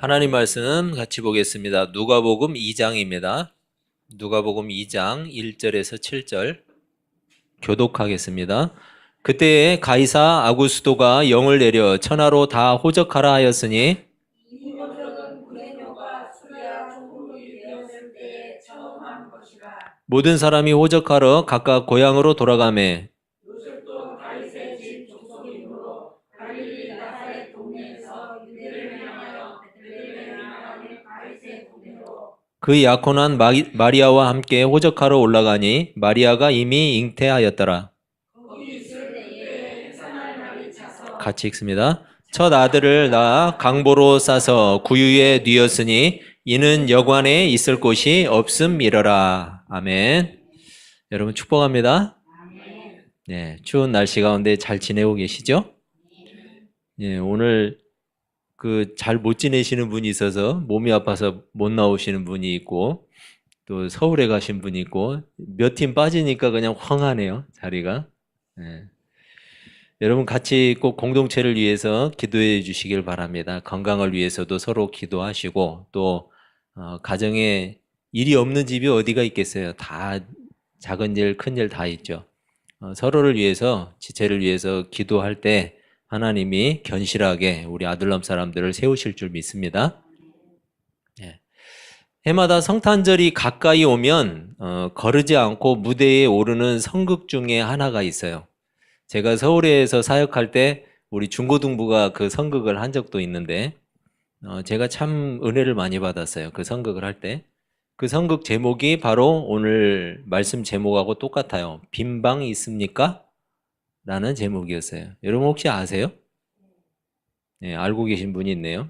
하나님 말씀 같이 보겠습니다. 누가복음 2장입니다. 누가복음 2장 1절에서 7절 교독하겠습니다. 그때에 가이사 아구스도가 영을 내려 천하로 다 호적하라 하였으니 이 호적은 구레뇨가 수리아 총독이 되었을 때에 처음 한 것이라. 모든 사람이 호적하러 각각 고향으로 돌아가매 요셉도 다윗의 집 족속이므로 갈릴리 나사렛 동네에서 유대를 향하여 베들레헴에 나가는 다윗의 동네로. 그 약혼한 마리아와 함께 호적하러 올라가니 마리아가 이미 잉태하였더라. 거기 있을 때에 해산할 날이 차서. 같이 읽습니다. 첫 아들을 낳아 강보로 싸서 구유에 뉘었으니 이는 여관에 있을 곳이 없음이러라. 아멘. 여러분 축복합니다. 네, 추운 날씨 가운데 잘 지내고 계시죠? 예, 오늘 잘 못 지내시는 분이 있어서 몸이 아파서 못 나오시는 분이 있고 또 서울에 가신 분이 있고 몇 팀 빠지니까 그냥 황하네요, 자리가. 예. 여러분 같이 꼭 공동체를 위해서 기도해 주시길 바랍니다. 건강을 위해서도 서로 기도하시고 또 가정에 일이 없는 집이 어디가 있겠어요. 다 작은 일, 큰 일 다 있죠. 서로를 위해서, 지체를 위해서 기도할 때 하나님이 견실하게 우리 아들람 사람들을 세우실 줄 믿습니다. 예. 해마다 성탄절이 가까이 오면 거르지 않고 무대에 오르는 성극 중에 하나가 있어요. 제가 서울에서 사역할 때 우리 중고등부가 그 성극을 한 적도 있는데 제가 참 은혜를 많이 받았어요. 그 성극을 할 때. 그 성극 제목이 바로 오늘 말씀 제목하고 똑같아요. 빈방 있습니까? 라는 제목이었어요. 여러분 혹시 아세요? 네, 알고 계신 분이 있네요.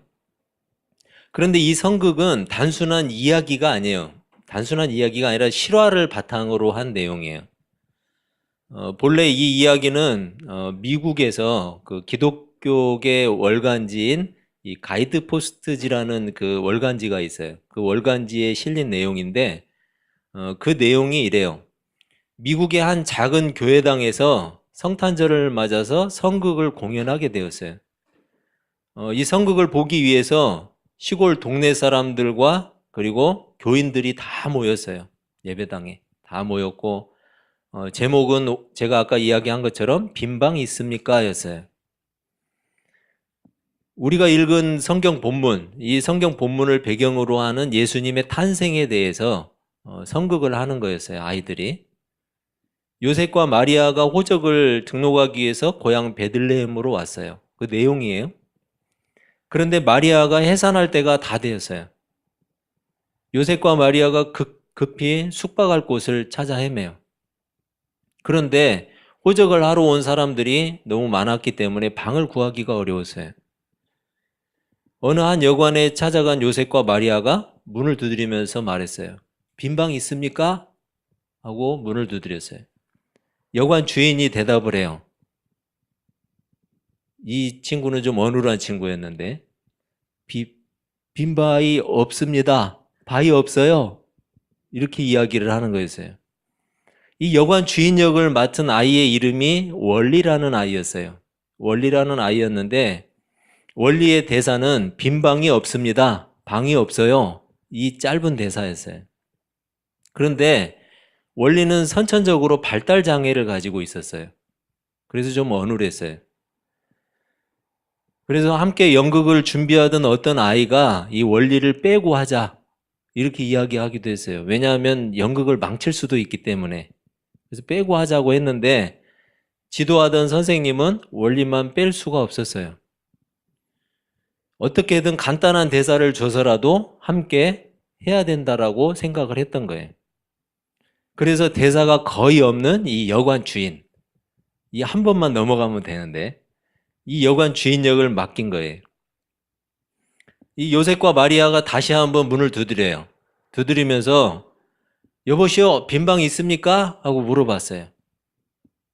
그런데 이 성극은 단순한 이야기가 아니에요. 단순한 이야기가 아니라 실화를 바탕으로 한 내용이에요. 본래 이 이야기는 미국에서 그 기독교계 월간지인 이 가이드 포스트지라는 그 월간지가 있어요. 그 월간지에 실린 내용인데 그 내용이 이래요. 미국의 한 작은 교회당에서 성탄절을 맞아서 성극을 공연하게 되었어요. 이 성극을 보기 위해서 시골 동네 사람들과 그리고 교인들이 다 모였어요. 예배당에 다 모였고 제목은 제가 아까 이야기한 것처럼 빈방 있습니까? 였어요. 우리가 읽은 성경 본문, 이 성경 본문을 배경으로 하는 예수님의 탄생에 대해서 성극을 하는 거였어요, 아이들이. 요셉과 마리아가 호적을 등록하기 위해서 고향 베들레헴으로 왔어요. 그 내용이에요. 그런데 마리아가 해산할 때가 다 되었어요. 요셉과 마리아가 급히 숙박할 곳을 찾아 헤매요. 그런데 호적을 하러 온 사람들이 너무 많았기 때문에 방을 구하기가 어려웠어요. 어느 한 여관에 찾아간 요셉과 마리아가 문을 두드리면서 말했어요. 빈 방 있습니까? 하고 문을 두드렸어요. 여관 주인이 대답을 해요. 이 친구는 좀 어눌한 친구였는데 빈 바위 없습니다. 바위 없어요. 이렇게 이야기를 하는 거였어요. 이 여관 주인 역을 맡은 아이의 이름이 월리라는 아이였어요. 월리라는 아이였는데 월리의 대사는 빈 방이 없습니다. 방이 없어요. 이 짧은 대사였어요. 그런데 월리는 선천적으로 발달 장애를 가지고 있었어요. 그래서 좀 어눌했어요. 그래서 함께 연극을 준비하던 어떤 아이가 이 원리를 빼고 하자 이렇게 이야기하기도 했어요. 왜냐하면 연극을 망칠 수도 있기 때문에. 그래서 빼고 하자고 했는데 지도하던 선생님은 원리만 뺄 수가 없었어요. 어떻게든 간단한 대사를 줘서라도 함께 해야 된다라고 생각을 했던 거예요. 그래서 대사가 거의 없는 이 여관 주인, 이 한 번만 넘어가면 되는데 이 여관 주인 역을 맡긴 거예요. 이 요셉과 마리아가 다시 한번 문을 두드려요. 두드리면서 여보시오, 빈방 있습니까? 하고 물어봤어요.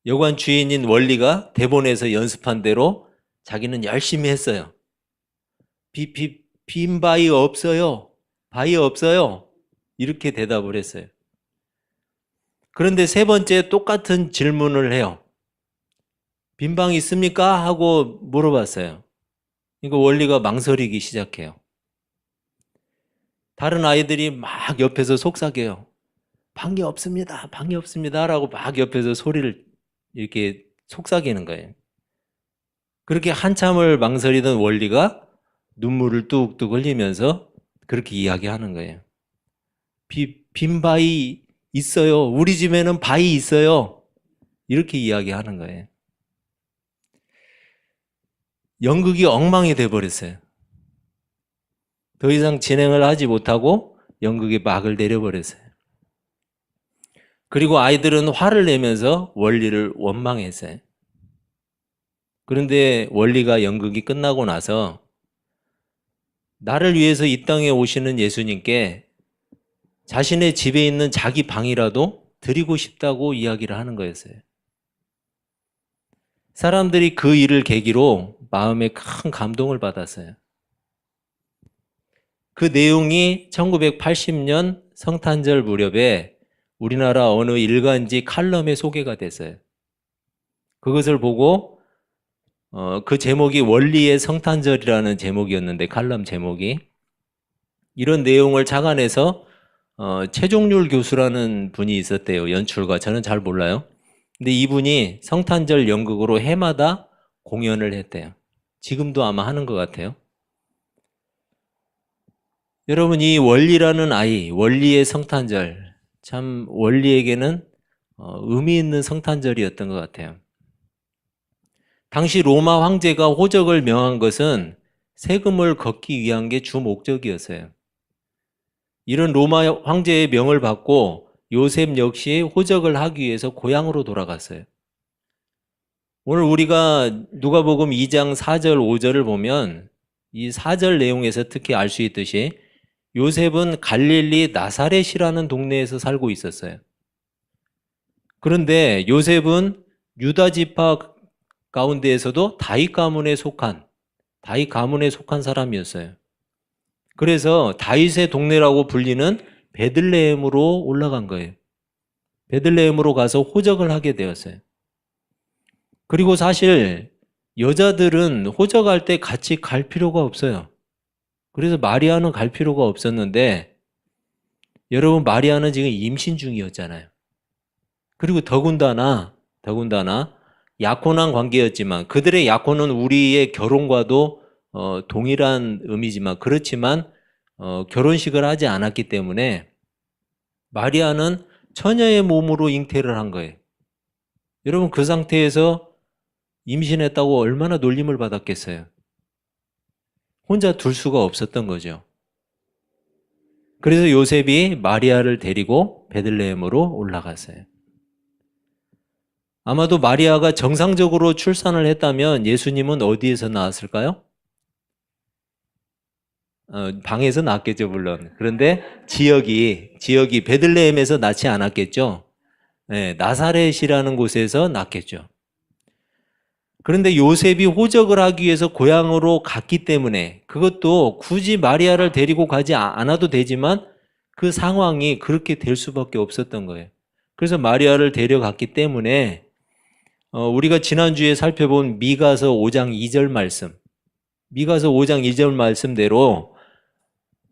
여관 주인인 원리가 대본에서 연습한 대로 자기는 열심히 했어요. 빈 바위 없어요. 바위 없어요. 이렇게 대답을 했어요. 그런데 세 번째 똑같은 질문을 해요. 빈방 있습니까? 하고 물어봤어요. 이거 원리가 망설이기 시작해요. 다른 아이들이 막 옆에서 속삭여요. 방이 없습니다. 방이 없습니다. 라고 막 옆에서 소리를 이렇게 속삭이는 거예요. 그렇게 한참을 망설이던 원리가 눈물을 뚝뚝 흘리면서 그렇게 이야기하는 거예요. 빈 바위 있어요. 우리 집에는 바위 있어요. 이렇게 이야기하는 거예요. 연극이 엉망이 돼버렸어요. 더 이상 진행을 하지 못하고 연극에 막을 내려버렸어요. 그리고 아이들은 화를 내면서 원리를 원망했어요. 그런데 원리가 연극이 끝나고 나서 나를 위해서 이 땅에 오시는 예수님께 자신의 집에 있는 자기 방이라도 드리고 싶다고 이야기를 하는 거였어요. 사람들이 그 일을 계기로 마음에 큰 감동을 받았어요. 그 내용이 1980년 성탄절 무렵에 우리나라 어느 일간지 칼럼에 소개가 됐어요. 그것을 보고 그 제목이 원리의 성탄절이라는 제목이었는데 칼럼 제목이 이런 내용을 착안해서 최종률 교수라는 분이 있었대요. 연출가. 저는 잘 몰라요. 근데 이분이 성탄절 연극으로 해마다 공연을 했대요. 지금도 아마 하는 것 같아요. 여러분, 이 원리라는 아이, 원리의 성탄절, 참 원리에게는 의미 있는 성탄절이었던 것 같아요. 당시 로마 황제가 호적을 명한 것은 세금을 걷기 위한 게 주 목적이었어요. 이런 로마 황제의 명을 받고 요셉 역시 호적을 하기 위해서 고향으로 돌아갔어요. 오늘 우리가 누가복음 2장 4절 5절을 보면 이 4절 내용에서 특히 알 수 있듯이 요셉은 갈릴리 나사렛이라는 동네에서 살고 있었어요. 그런데 요셉은 유다 지파 가운데에서도 다윗 가문에 속한 사람이었어요. 그래서 다윗의 동네라고 불리는 베들레헴으로 올라간 거예요. 베들레헴으로 가서 호적을 하게 되었어요. 그리고 사실 여자들은 호적할 때 같이 갈 필요가 없어요. 그래서 마리아는 갈 필요가 없었는데 여러분 마리아는 지금 임신 중이었잖아요. 그리고 더군다나 약혼한 관계였지만 그들의 약혼은 우리의 결혼과도 동일한 의미지만 그렇지만 결혼식을 하지 않았기 때문에 마리아는 처녀의 몸으로 잉태를 한 거예요. 여러분 그 상태에서 임신했다고 얼마나 놀림을 받았겠어요. 혼자 둘 수가 없었던 거죠. 그래서 요셉이 마리아를 데리고 베들레헴으로 올라갔어요. 아마도 마리아가 정상적으로 출산을 했다면 예수님은 어디에서 나왔을까요? 방에서 낳았겠죠, 물론. 그런데 지역이 베들레헴에서 낳지 않았겠죠. 네, 나사렛이라는 곳에서 낳겠죠. 그런데 요셉이 호적을 하기 위해서 고향으로 갔기 때문에 그것도 굳이 마리아를 데리고 가지 않아도 되지만 그 상황이 그렇게 될 수밖에 없었던 거예요. 그래서 마리아를 데려갔기 때문에 우리가 지난주에 살펴본 미가서 5장 2절 말씀, 미가서 5장 2절 말씀대로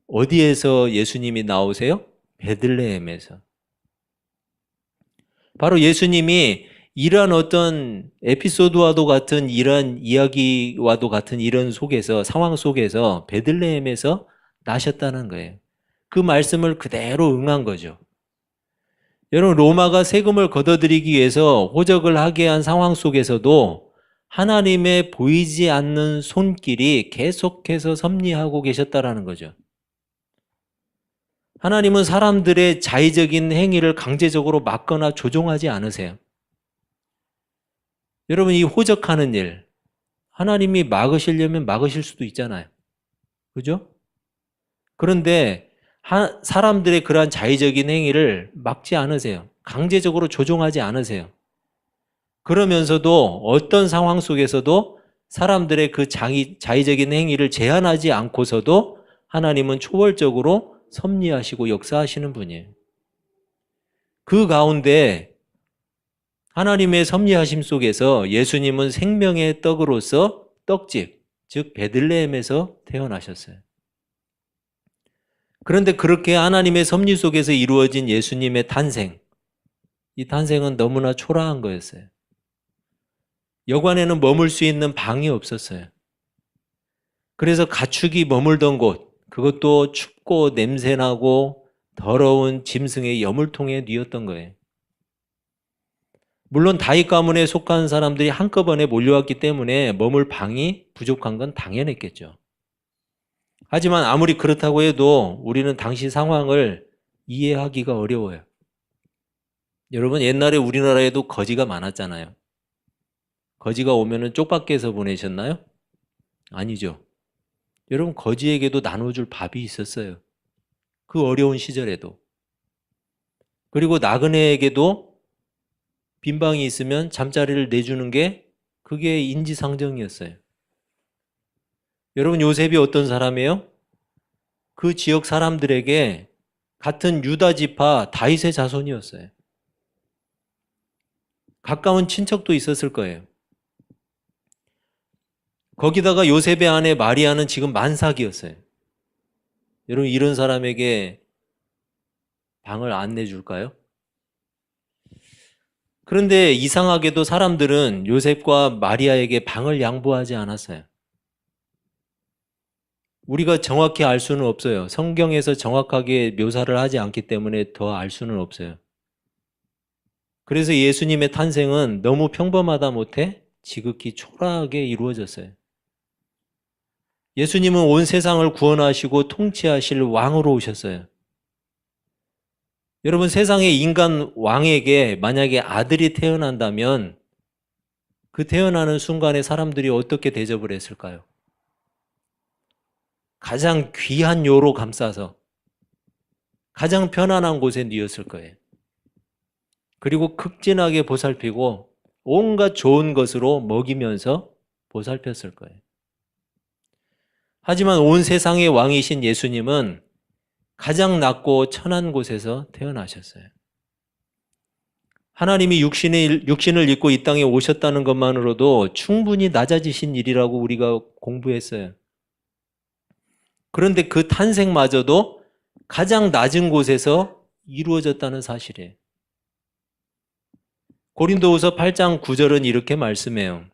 어디에서 예수님이 나오세요? 베들레헴에서. 바로 예수님이 이러한 어떤 에피소드와도 같은 이런 이야기와도 같은 이런 상황 속에서 베들레헴에서 나셨다는 거예요. 그 말씀을 그대로 응한 거죠. 여러분 로마가 세금을 걷어들이기 위해서 호적을 하게 한 상황 속에서도 하나님의 보이지 않는 손길이 계속해서 섭리하고 계셨다라는 거죠. 하나님은 사람들의 자의적인 행위를 강제적으로 막거나 조종하지 않으세요. 여러분 이 호적하는 일 하나님이 막으시려면 막으실 수도 있잖아요. 그죠? 그런데 사람들의 그러한 자의적인 행위를 막지 않으세요. 강제적으로 조종하지 않으세요. 그러면서도 어떤 상황 속에서도 사람들의 그 자의적인 행위를 제한하지 않고서도 하나님은 초월적으로 섭리하시고 역사하시는 분이에요. 그 가운데 하나님의 섭리하심 속에서 예수님은 생명의 떡으로서 떡집, 즉 베들레헴에서 태어나셨어요. 그런데 그렇게 하나님의 섭리 속에서 이루어진 예수님의 탄생, 이 탄생은 너무나 초라한 거였어요. 여관에는 머물 수 있는 방이 없었어요. 그래서 가축이 머물던 곳, 그것도 춥고 냄새나고 더러운 짐승의 여물통에 뉘었던 거예요. 물론 다윗 가문에 속한 사람들이 한꺼번에 몰려왔기 때문에 머물 방이 부족한 건 당연했겠죠. 하지만 아무리 그렇다고 해도 우리는 당시 상황을 이해하기가 어려워요. 여러분, 옛날에 우리나라에도 거지가 많았잖아요. 거지가 오면은 쪽밖에서 보내셨나요? 아니죠. 여러분, 거지에게도 나눠줄 밥이 있었어요. 그 어려운 시절에도. 그리고 나그네에게도 빈방이 있으면 잠자리를 내주는 게 그게 인지상정이었어요. 여러분, 요셉이 어떤 사람이에요? 그 지역 사람들에게 같은 유다 지파 다윗의 자손이었어요. 가까운 친척도 있었을 거예요. 거기다가 요셉의 아내 마리아는 지금 만삭이었어요. 여러분, 이런 사람에게 방을 안 내줄까요? 그런데 이상하게도 사람들은 요셉과 마리아에게 방을 양보하지 않았어요. 우리가 정확히 알 수는 없어요. 성경에서 정확하게 묘사를 하지 않기 때문에 더 알 수는 없어요. 그래서 예수님의 탄생은 너무 평범하다 못해 지극히 초라하게 이루어졌어요. 예수님은 온 세상을 구원하시고 통치하실 왕으로 오셨어요. 여러분, 세상의 인간 왕에게 만약에 아들이 태어난다면 그 태어나는 순간에 사람들이 어떻게 대접을 했을까요? 가장 귀한 요로 감싸서 가장 편안한 곳에 뉘었을 거예요. 그리고 극진하게 보살피고 온갖 좋은 것으로 먹이면서 보살폈을 거예요. 하지만 온 세상의 왕이신 예수님은 가장 낮고 천한 곳에서 태어나셨어요. 하나님이 육신을 입고 이 땅에 오셨다는 것만으로도 충분히 낮아지신 일이라고 우리가 공부했어요. 그런데 그 탄생마저도 가장 낮은 곳에서 이루어졌다는 사실이에요. 고린도후서 8장 9절은 이렇게 말씀해요.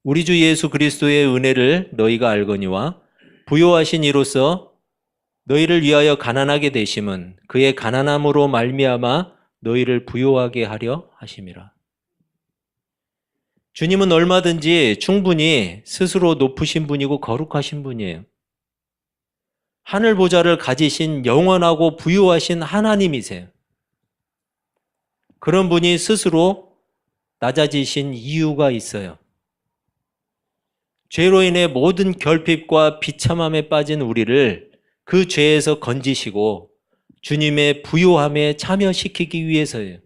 우리 주 예수 그리스도의 은혜를 너희가 알거니와 부요하신 이로써 너희를 위하여 가난하게 되심은 그의 가난함으로 말미암아 너희를 부요하게 하려 하심이라. 주님은 얼마든지 충분히 스스로 높으신 분이고 거룩하신 분이에요. 하늘 보좌를 가지신 영원하고 부요하신 하나님이세요. 그런 분이 스스로 낮아지신 이유가 있어요. 죄로 인해 모든 결핍과 비참함에 빠진 우리를 그 죄에서 건지시고 주님의 부요함에 참여시키기 위해서예요.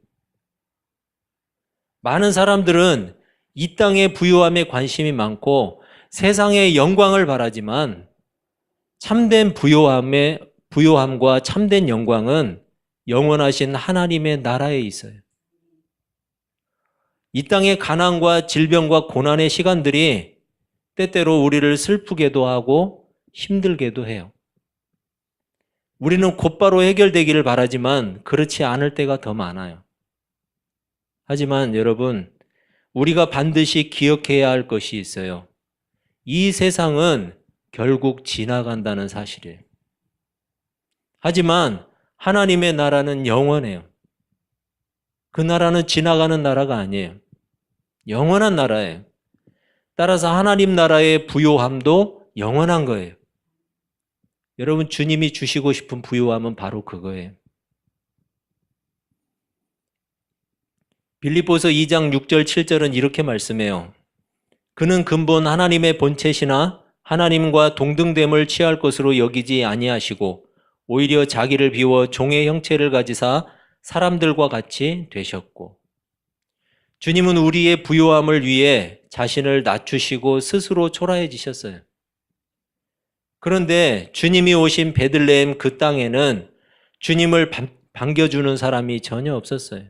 많은 사람들은 이 땅의 부요함에 관심이 많고 세상의 영광을 바라지만 참된 부요함과 참된 영광은 영원하신 하나님의 나라에 있어요. 이 땅의 가난과 질병과 고난의 시간들이 때때로 우리를 슬프게도 하고 힘들게도 해요. 우리는 곧바로 해결되기를 바라지만 그렇지 않을 때가 더 많아요. 하지만 여러분, 우리가 반드시 기억해야 할 것이 있어요. 이 세상은 결국 지나간다는 사실이에요. 하지만 하나님의 나라는 영원해요. 그 나라는 지나가는 나라가 아니에요. 영원한 나라예요. 따라서 하나님 나라의 부요함도 영원한 거예요. 여러분, 주님이 주시고 싶은 부요함은 바로 그거예요. 빌립보서 2장 6절 7절은 이렇게 말씀해요. 그는 근본 하나님의 본체시나 하나님과 동등됨을 취할 것으로 여기지 아니하시고 오히려 자기를 비워 종의 형체를 가지사 사람들과 같이 되셨고, 주님은 우리의 부요함을 위해 자신을 낮추시고 스스로 초라해지셨어요. 그런데 주님이 오신 베들레헴 그 땅에는 주님을 반겨주는 사람이 전혀 없었어요.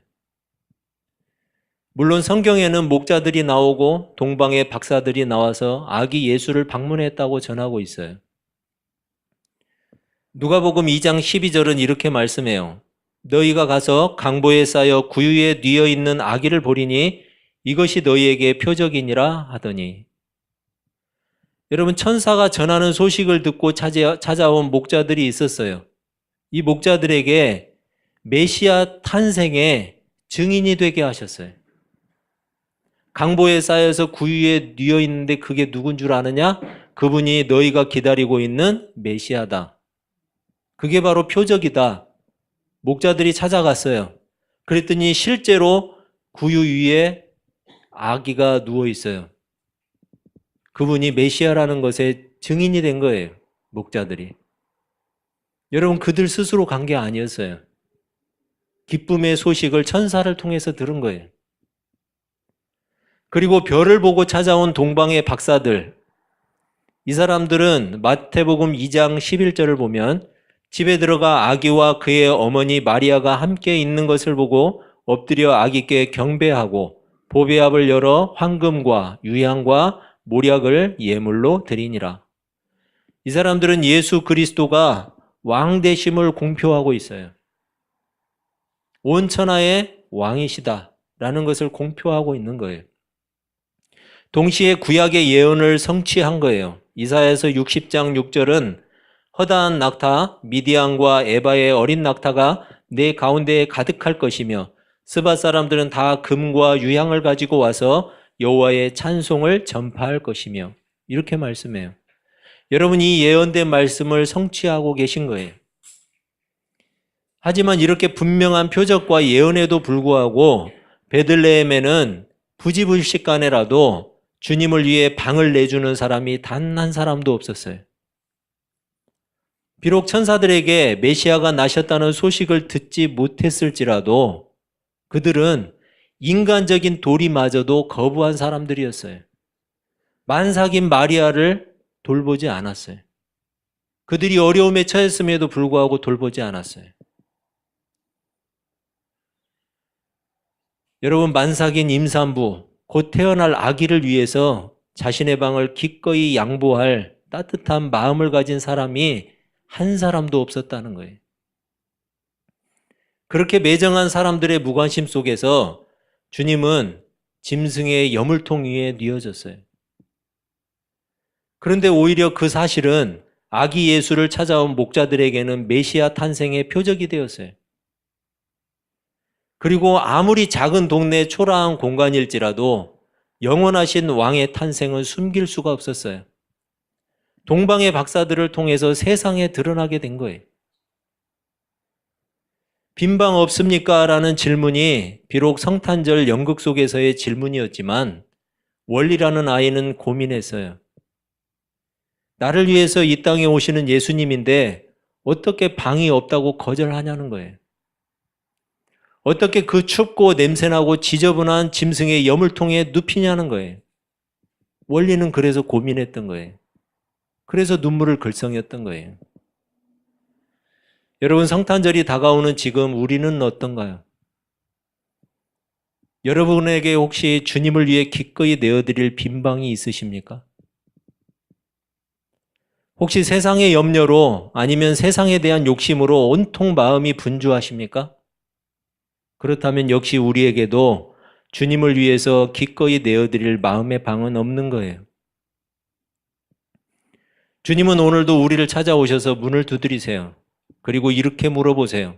물론 성경에는 목자들이 나오고 동방의 박사들이 나와서 아기 예수를 방문했다고 전하고 있어요. 누가복음 2장 12절은 이렇게 말씀해요. 너희가 가서 강보에 쌓여 구유에 뉘어 있는 아기를 보리니 이것이 너희에게 표적이니라 하더니. 여러분, 천사가 전하는 소식을 듣고 찾아온 목자들이 있었어요. 이 목자들에게 메시아 탄생의 증인이 되게 하셨어요. 강보에 쌓여서 구유에 뉘어 있는데 그게 누군 줄 아느냐? 그분이 너희가 기다리고 있는 메시아다. 그게 바로 표적이다. 목자들이 찾아갔어요. 그랬더니 실제로 구유 위에 아기가 누워 있어요. 그분이 메시아라는 것에 증인이 된 거예요. 목자들이. 여러분, 그들 스스로 간 게 아니었어요. 기쁨의 소식을 천사를 통해서 들은 거예요. 그리고 별을 보고 찾아온 동방의 박사들. 이 사람들은 마태복음 2장 11절을 보면 집에 들어가 아기와 그의 어머니 마리아가 함께 있는 것을 보고 엎드려 아기께 경배하고 보배압을 열어 황금과 유향과 모략을 예물로 드리니라. 이 사람들은 예수 그리스도가 왕 되심을 공표하고 있어요. 온 천하의 왕이시다라는 것을 공표하고 있는 거예요. 동시에 구약의 예언을 성취한 거예요. 이사야서 60장 6절은 허다한 낙타 미디안과 에바의 어린 낙타가 내 가운데에 가득할 것이며 스바 사람들은 다 금과 유향을 가지고 와서 여호와의 찬송을 전파할 것이며 이렇게 말씀해요. 여러분, 이 예언된 말씀을 성취하고 계신 거예요. 하지만 이렇게 분명한 표적과 예언에도 불구하고 베들레헴에는 부지불식간에라도 주님을 위해 방을 내주는 사람이 단 한 사람도 없었어요. 비록 천사들에게 메시아가 나셨다는 소식을 듣지 못했을지라도 그들은 인간적인 도리마저도 거부한 사람들이었어요. 만삭인 마리아를 돌보지 않았어요. 그들이 어려움에 처했음에도 불구하고 돌보지 않았어요. 여러분, 만삭인 임산부, 곧 태어날 아기를 위해서 자신의 방을 기꺼이 양보할 따뜻한 마음을 가진 사람이 한 사람도 없었다는 거예요. 그렇게 매정한 사람들의 무관심 속에서 주님은 짐승의 여물통 위에 뉘어졌어요. 그런데 오히려 그 사실은 아기 예수를 찾아온 목자들에게는 메시아 탄생의 표적이 되었어요. 그리고 아무리 작은 동네 초라한 공간일지라도 영원하신 왕의 탄생은 숨길 수가 없었어요. 동방의 박사들을 통해서 세상에 드러나게 된 거예요. 빈방 없습니까? 라는 질문이 비록 성탄절 연극 속에서의 질문이었지만 월리라는 아이는 고민했어요. 나를 위해서 이 땅에 오시는 예수님인데 어떻게 방이 없다고 거절하냐는 거예요. 어떻게 그 춥고 냄새나고 지저분한 짐승의 여물통에 눕히냐는 거예요. 원리는 그래서 고민했던 거예요. 그래서 눈물을 글썽였던 거예요. 여러분, 성탄절이 다가오는 지금 우리는 어떤가요? 여러분에게 혹시 주님을 위해 기꺼이 내어드릴 빈방이 있으십니까? 혹시 세상의 염려로 아니면 세상에 대한 욕심으로 온통 마음이 분주하십니까? 그렇다면 역시 우리에게도 주님을 위해서 기꺼이 내어드릴 마음의 방은 없는 거예요. 주님은 오늘도 우리를 찾아오셔서 문을 두드리세요. 그리고 이렇게 물어보세요.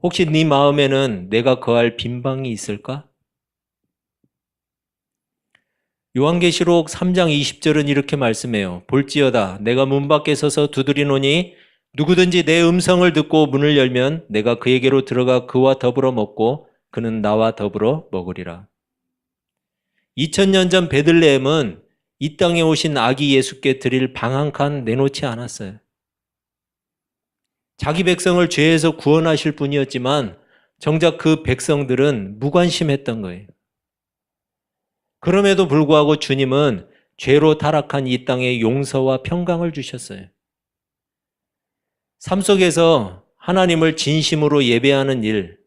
혹시 네 마음에는 내가 거할 빈방이 있을까? 요한계시록 3장 20절은 이렇게 말씀해요. 볼지어다 내가 문 밖에 서서 두드리노니 누구든지 내 음성을 듣고 문을 열면 내가 그에게로 들어가 그와 더불어 먹고 그는 나와 더불어 먹으리라. 2000년 전 베들레헴은 이 땅에 오신 아기 예수께 드릴 방 한 칸 내놓지 않았어요. 자기 백성을 죄에서 구원하실 분이었지만 정작 그 백성들은 무관심했던 거예요. 그럼에도 불구하고 주님은 죄로 타락한 이 땅에 용서와 평강을 주셨어요. 삶 속에서 하나님을 진심으로 예배하는 일,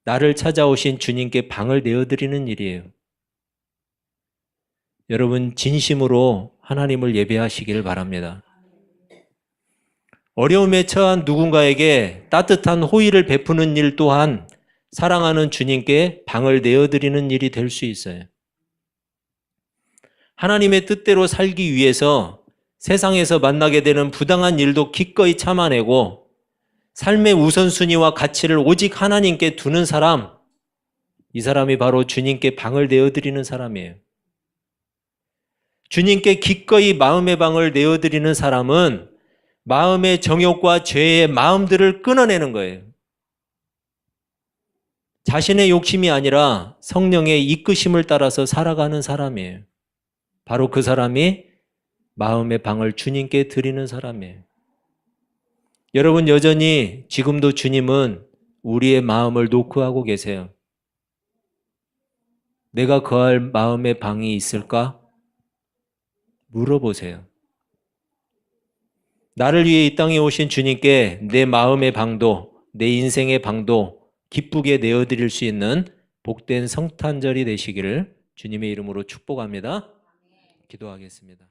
나를 찾아오신 주님께 방을 내어드리는 일이에요. 여러분, 진심으로 하나님을 예배하시길 바랍니다. 어려움에 처한 누군가에게 따뜻한 호의를 베푸는 일 또한 사랑하는 주님께 방을 내어드리는 일이 될 수 있어요. 하나님의 뜻대로 살기 위해서 세상에서 만나게 되는 부당한 일도 기꺼이 참아내고 삶의 우선순위와 가치를 오직 하나님께 두는 사람, 이 사람이 바로 주님께 방을 내어드리는 사람이에요. 주님께 기꺼이 마음의 방을 내어드리는 사람은 마음의 정욕과 죄의 마음들을 끊어내는 거예요. 자신의 욕심이 아니라 성령의 이끄심을 따라서 살아가는 사람이에요. 바로 그 사람이 마음의 방을 주님께 드리는 사람이에요. 여러분, 여전히 지금도 주님은 우리의 마음을 노크하고 계세요. 내가 거할 마음의 방이 있을까? 물어보세요. 나를 위해 이 땅에 오신 주님께 내 마음의 방도, 내 인생의 방도 기쁘게 내어드릴 수 있는 복된 성탄절이 되시기를 주님의 이름으로 축복합니다. 기도하겠습니다.